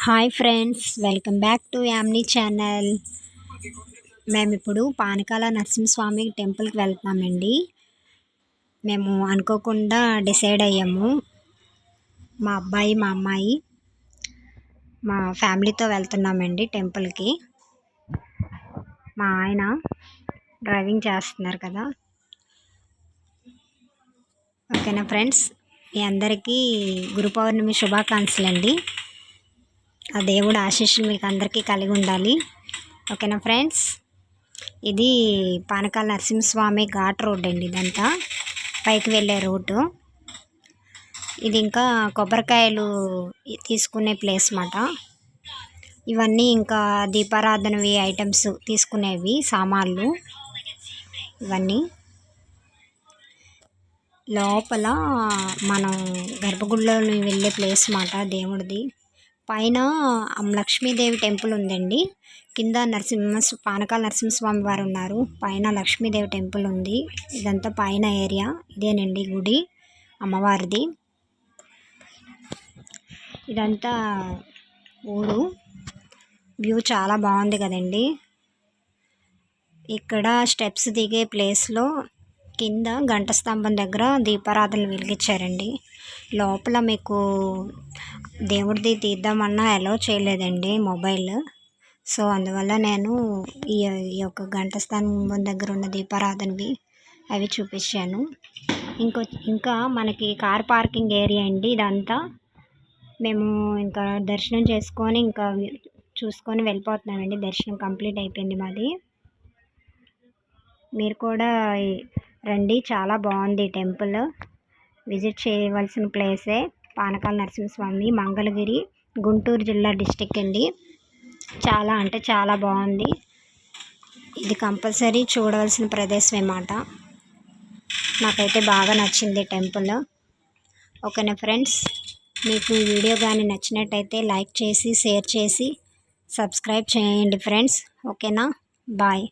Hi friends, welcome back to Yamni channel. మేము ఇప్పుడు పానకాల నరసింహస్వామి టెంపుల్కి వెళ్తున్నామండి. మేము అనుకోకుండా డిసైడ్ అయ్యాము. మా అబ్బాయి మా అమ్మాయి మా ఫ్యామిలీతో వెళ్తున్నామండి టెంపుల్కి. మా ఆయన డ్రైవింగ్ చేస్తున్నారు కదా. ఓకేనా ఫ్రెండ్స్, మీ అందరికీ గురు పౌర్ణమి శుభాకాంక్షలు అండి. ఆ దేవుడు ఆశీస్సులు మీకు అందరికీ కలిగి ఉండాలి. ఓకేనా ఫ్రెండ్స్, ఇది పానకాల నరసింహస్వామి ఘాట్ రోడ్ అండి. ఇదంతా పైకి వెళ్ళే రోడ్డు. ఇది ఇంకా కొబ్బరికాయలు తీసుకునే ప్లేస్ మాట. ఇవన్నీ ఇంకా దీపారాధనవి ఐటమ్స్ తీసుకునేవి సామాన్లు. ఇవన్నీ లోపల మనం గర్భగుడిలోని వెళ్ళే ప్లేస్ మాట దేవుడిది. పైన లక్ష్మీదేవి టెంపుల్ ఉందండి. కింద పానకాల నరసింహస్వామి వారు ఉన్నారు. పైన లక్ష్మీదేవి టెంపుల్ ఉంది. ఇదంతా పైన ఏరియా. ఇదేనండి గుడి అమ్మవారిది. ఇదంతా ఊరు వ్యూ చాలా బాగుంది కదండి. ఇక్కడ స్టెప్స్ దిగే ప్లేస్లో కింద గంట స్తంభం దగ్గర దీపారాధనలు వెలిగించారండి. లోపల మీకు దేవుడిది తీద్దామన్నా అలో చేయలేదండి మొబైల్. సో అందువల్ల నేను ఈ యొక్క గంట స్తంభం దగ్గర ఉన్న దీపారాధనవి అవి చూపించాను. ఇంకా మనకి కార్ పార్కింగ్ ఏరియా అండి ఇదంతా. మేము ఇంకా దర్శనం చేసుకొని ఇంకా చూసుకొని వెళ్ళిపోతున్నామండి. దర్శనం కంప్లీట్ అయిపోయింది మాది. మీరు కూడా రండి, చాలా బాగుంది టెంపుల్. విజిట్ చేయవలసిన ప్లేసే పానకాల నరసింహస్వామి, మంగళగిరి, గుంటూరు జిల్లా డిస్టిక్ అండి. చాలా అంటే చాలా బాగుంది. ఇది కంపల్సరీ చూడవలసిన ప్రదేశం అన్నమాట. నాకైతే బాగా నచ్చింది టెంపుల్. ఓకేనా ఫ్రెండ్స్, మీకు ఈ వీడియో కానీ నచ్చినట్టయితే లైక్ చేసి షేర్ చేసి సబ్స్క్రైబ్ చేయండి ఫ్రెండ్స్. ఓకేనా, బాయ్.